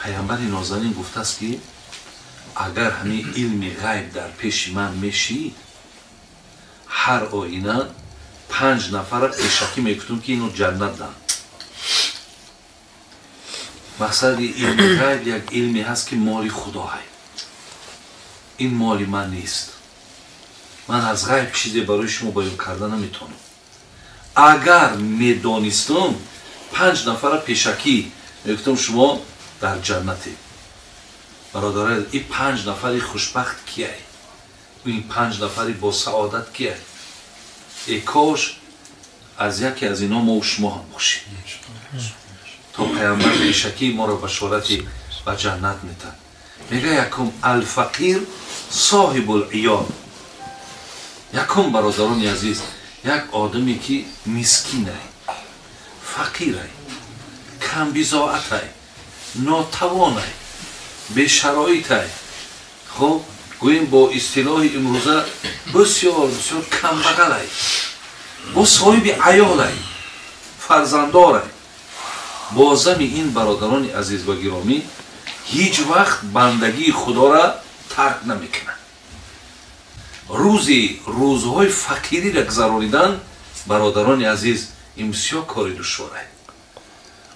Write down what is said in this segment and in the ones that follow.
پیامبر نازنین گفته است که اگر همین علم غیب در پیش من میشی هر آینه 5 نفر پیشکی میگفتم که اینو جنت دن. مقصد علم غیب یک علمی هست که مال خدا هست. این مال من نیست. من از غیب چیزی برای شما بیان کردن نمیتونم. اگر میدانستم 5 نفر پیشکی میگفتم شما در جنتی. برادران این 5 نفری خوشبخت کیه؟ این 5 نفری با سعادت کیه؟ ای کاش از یکی از اینا ما و شما هم باشیم تا پیامبر پیشکی ما را بشارتی به جنت میتن. میگه یکم الفقیر صاحب العیال. یکم برادران عزیز یک آدمی که مسکینه، فقیره، کم بضاعته، ناتوانه، به شرایطه، خب گوییم با اصطلاح امروزه بسیار بسیار کم بغله، با صاحب عیاله، فرزنداره. بازم این برادران عزیز و گرامی هیچ وقت بندگی خدا را ترک نمیکنه. روزهای فقیری را گذراندن برادران عزیز این بسیار کاری دشواره.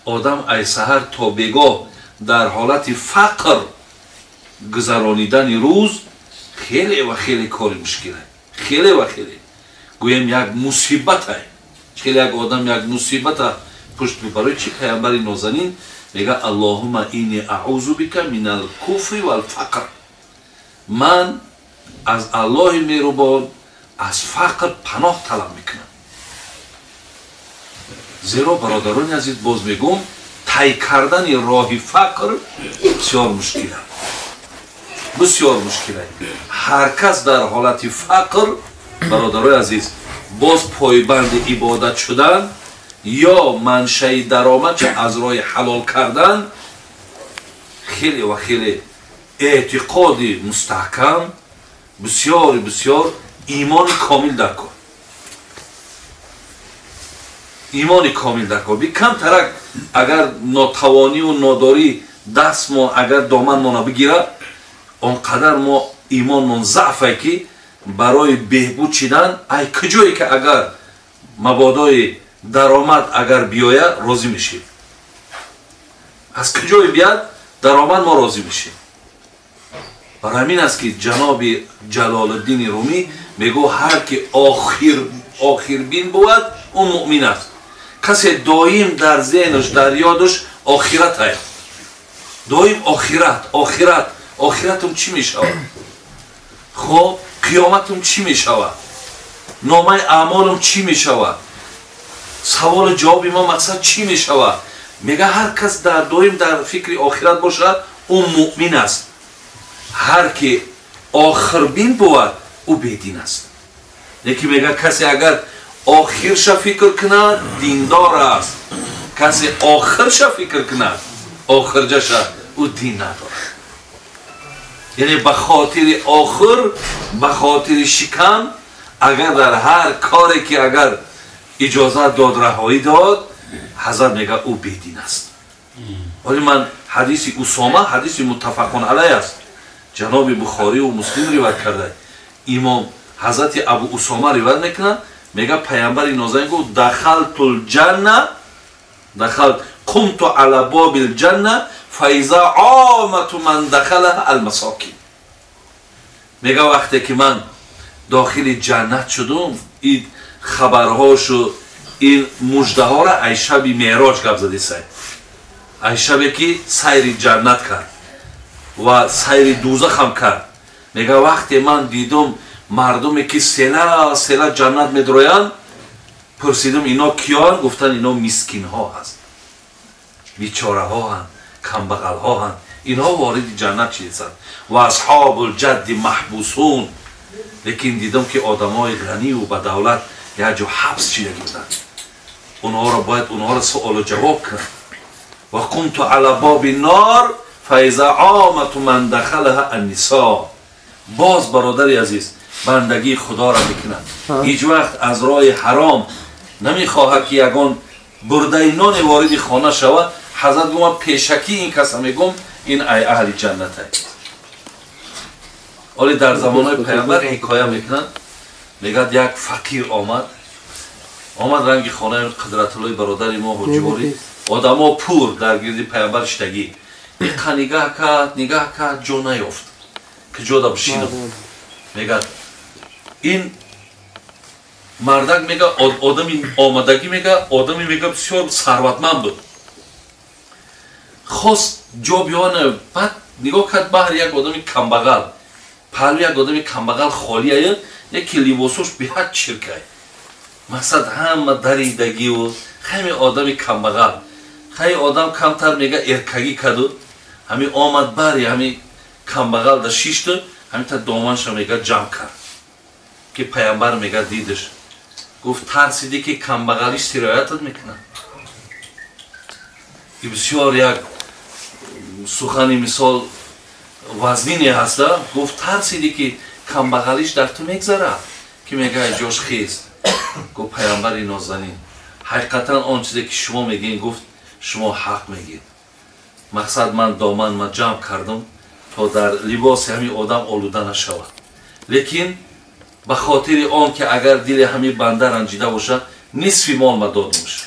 آدم ای سحر تا بگاه در حالت فقر گذرانیدن روز خیلی و خیلی کاری مشکله، خیلی و خیلی گویم یک مصیبت های. خیلی یک آدم یک مصیبت پشت میبره. چی پیامبر نازنین میگه اللهم اینی اعوذ بک من الکفر و الفقر. من از الله مهربان از فقر پناه طلب میکنم. زیرا برادران عزیز باز میگم طی کردن راه فقر بسیار مشکله، بسیار مشکله. هر کس در حالت فقر برادران عزیز باز پایبند عبادت شدن یا منشأ درآمد چه از راه حلال کردن خیلی و خیلی اعتقاد مستحکم، بسیار بسیار ایمان کامل در کار، ایمان کامل در کار. بی کم ترک اگر ناتوانی و ناداری دست ما اگر دامن ما بگیره اونقدر ما ایمان من ضعفه که برای بهبود چیدن ای کجایی که اگر مبادای درآمد اگر بیاید راضی میشیم. از کجای بیاد درآمد ما راضی میشیم. برای همین است که جناب جلال الدین رومی میگو هر که آخر بین بود اون مؤمن است. کسی دایم در ذهنش در یادش آخرت هست. دایم آخرتم چی میشود؟ خب قیامتم چی میشود؟ نامه اعمالم چی میشود؟ سوال جواب ما مقصد چی میشود؟ میگه هر کس در دایم در فکر آخرت باشد اون مؤمن است. هر که آخر بین بود او بدین است. یکی میگه کسی اگر آخرش فکر کند دیندار است، کسی آخرش فکر کند آخرجش او دین ندارد. یعنی به خاطر آخر، به خاطر شکم اگر در هر کاری که اگر اجازت داد رهایی داد حضرت میگه او بدین است. ولی من حدیث اسامه حدیث متفقون علیه است، جناب بخاری و مسلم روایت کرده. امام حضرت ابو اسامه روایت میکنه میگه پیامبر نازنین گفت دخلت الجنه قمت علی باب الجنه فاذا عامت من دخلها المساکین. میگه وقتی که من داخل جنت شدم این خبرهاشو این مژده ها را ای شب معراج گپ زده سید، ای شبی که سیر جنت کرد و سیر دوزخ هم کرد. میگه وقتی من دیدم مردمی که سله جنت میدرویند پرسیدم اینا کیان؟ گفتن اینا مسکین ها هست، بیچاره ها هست، کم بغل ها هست، اینها وارد جنت شدند و اصحاب الجد محبوسون. لیکن دیدم که آدم های غنی و با دولت یک جا حبس شده بودند. اونها را باید اونها را سوال و جواب کرد. و قمت علی باب النار فاذا عامت من دخلها النساء. باز برادر عزیز بندگی خدا را میکنند، هیچ وقت از راه حرام نمیخواهد که یگان برده نان وارد خانه شود. حضرت گویم پیشکی این کس میگم این ای اهل جنت های. ولی در زمانهای پیامبر حکایه میکنن، میگد یک فقیر آمد رنگ خانه قدرت الله برادر ما حجوری آدما پور در گردی پیامبر شدگی یک نگاه کرد جا نیافت که جا دا بشینم. میگد این مردک میگه آدمی آمدگی میگه آدمی میگه بسیار ثروتمند بود، خواست جا بیانه، بعد نگاه کرد بهر یک آدمی کمبغل، پهلو یک آدمی کمبغل خالی های یکی لباسوش به حد چرکه، مقصد همه دریدگی و خیلی آدمی کمبغل، خیلی آدم کمتر میگه ارکگی کدو، همین آمد بری همین کمبغل در شیشت همین تا دامنش میگه جمع کرد که پیامبر میگه دیدش، گفت ترسیدی که کمبغلیش سرایتت میکنه. این بسیار یک سخنی مثال وزنینی هست. گفت ترسیدی که کمبغلیش در تو میگذره که میگه جاش خیز. گفت پیامبر نازنین حقیقتا آن چیزی که شما میگین گفت شما حق میگید، مقصد من دامن ما جمع کردم تا در لباس همین آدم آلوده نشود، لیکن به خاطر آن که اگر دل همین بنده رنجیده باشه نصف مال ما دادمش،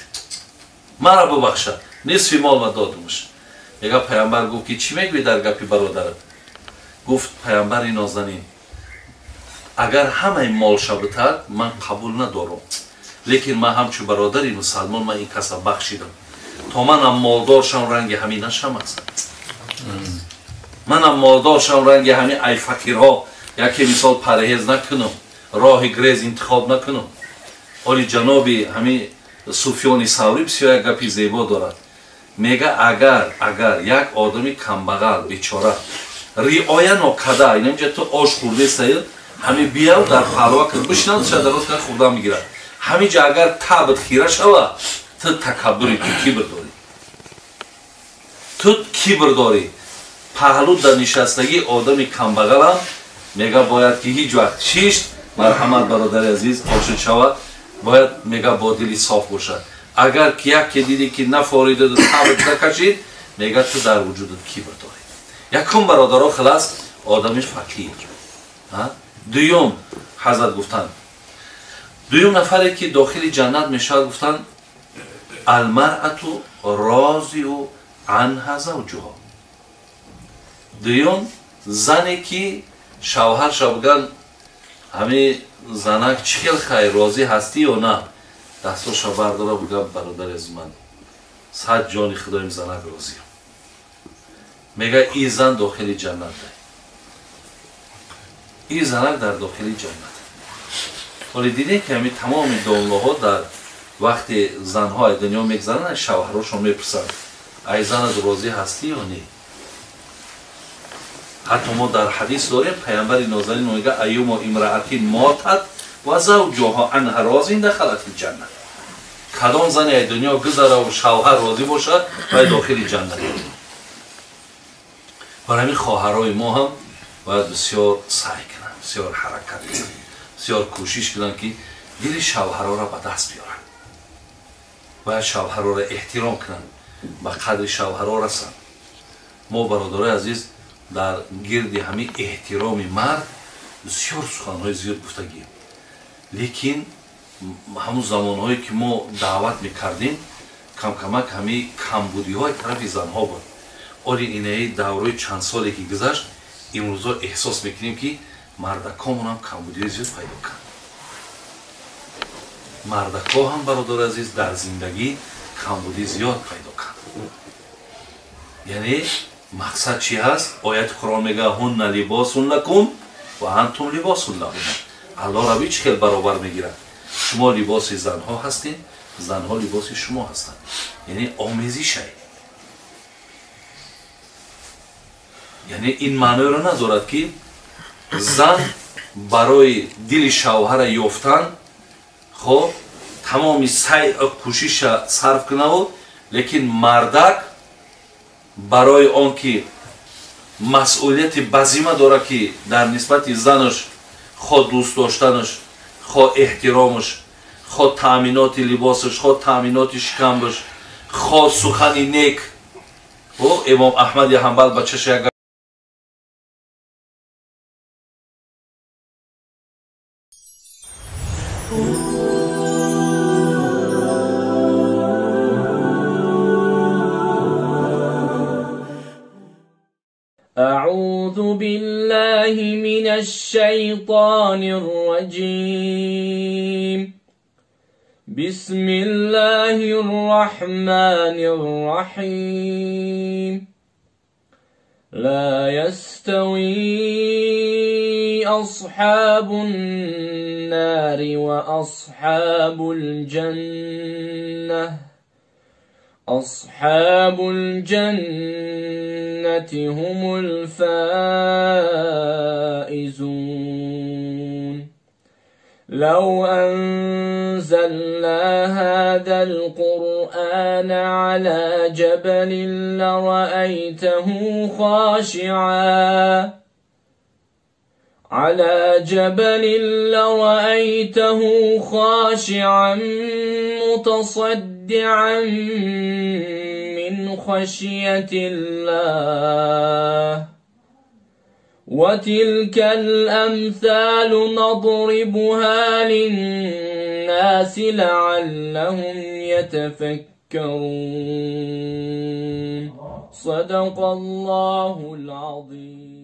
مرا ببخشه نصف مال ما دادمش. میگه پیامبر گفت که چی میگوی در گپی برادرت؟ گفت پیامبر نازنین اگر همه مال شبتر من قبول ندارم، لیکن من همچون برادری مسلمان من این کسا بخشیدم تا منم مالدار شم رنگ همین نشم است، منم مالدار شم رنگ همین ای فقیرها یکی مثال پرهیز نکنم، راه گریز انتخاب نکنم. ولی جنابی همین سفیان ثوری بسیار یک گپی زیبا دارد، میگه اگر یک آدمی کمبغل بیچاره رعایت نکرده اینجا تو آش خورده سید همین بیا در پهلوها کرد بشینند شاید درست کنه خورده میگیرد، همینجا اگر تبت خیره شود تو تکبری تو کبر داری، تو کبر داری. پهلو در نشستگی آدمی کمبغل هم میگه باید که هیچ وقت شیشت مرحمت برادر عزیز آشد شود، باید میگه با دلی صاف باشد. اگر که یک دیدی که نفاریده و تبت نکشید میگه تو در وجودت کبر داری. یکم برادرها خلاص آدمی فقیر. دویم حضرت گفتن دویم نفری که داخل جنت میشود گفتن المرأة راضی عنها زوجها. دویم زنی که شوهرش بگن همه زنک چیل خیر راضی هستی یا نه، دستاش برداره بگم برادر از من صد جانی خدایم زنک راضی، میگه این زن داخل جنت ده، این زنک در داخل جنت. ولی دیدین که همین تمام دولها در وقتی زنهای دنیا میگذرن شوهراشون میپرسن ای زن راضی هستی یا نه. حتی ما در حدیث داریم پیامبر نازنین میگه ایوم امرأة ماتت و زوجها عنها راض دخلت الجنه. کدام زن دنیا گذره و شوهر راضی باشه و داخل جنت. برای همین خواهرای ما هم باید بسیار سعی کنن، بسیار حرکت کنن، بسیار کوشش کنن که دل شوهرها را به دست بیارن، باید شوهرها را احترام کنن، به قدر شوهرها رسن. ما برادرای عزیز در گرد همین احترام مرد بسیار سخنهای زیاد گفتگیم، لیکن همون زمانهایی که ما دعوت میکردیم کم کمک همین کمبودی های طرف زنها بود. ولی اینه دوره چند سالی که گذشت امروزا احساس میکنیم که مردکامون هم کمبودی زیاد پیدا کن. مردکا هم برادر عزیز در زندگی کمبودی زیاد پیدا کن. یعنی مقصد چی هست؟ آیت قرآن میگه هن لباس لکم و انتم لباس لهم. الله ربی چه برابر میگیره؟ شما لباس زنها هستین، زنها لباس شما هستن. یعنی آمیزش هست. یعنی این معنی را ندارد که زن برای دل شوهر یافتن خب تمامی سعی و کوشش صرف کنه و لیکن مردک برای آن که مسئولیت بزیمه داره که در نسبت زنش خود دوست داشتنش، خود احترامش، خود تامینات لباسش، خود تامینات شکمش، خود سخن نیک و امام احمد حنبل با چه أعوذ بالله من الشيطان الرجيم. بسم الله الرحمن الرحيم. لا يستوي أصحاب النار وأصحاب الجنة. أصحاب الجنة هم الفائزون. لو أنزلنا هذا القرآن على جبل لرأيته خاشعا متصدعا من خشية الله. وتلك الأمثال نضربها للناس لعلهم يتفكرون. صدق الله العظيم.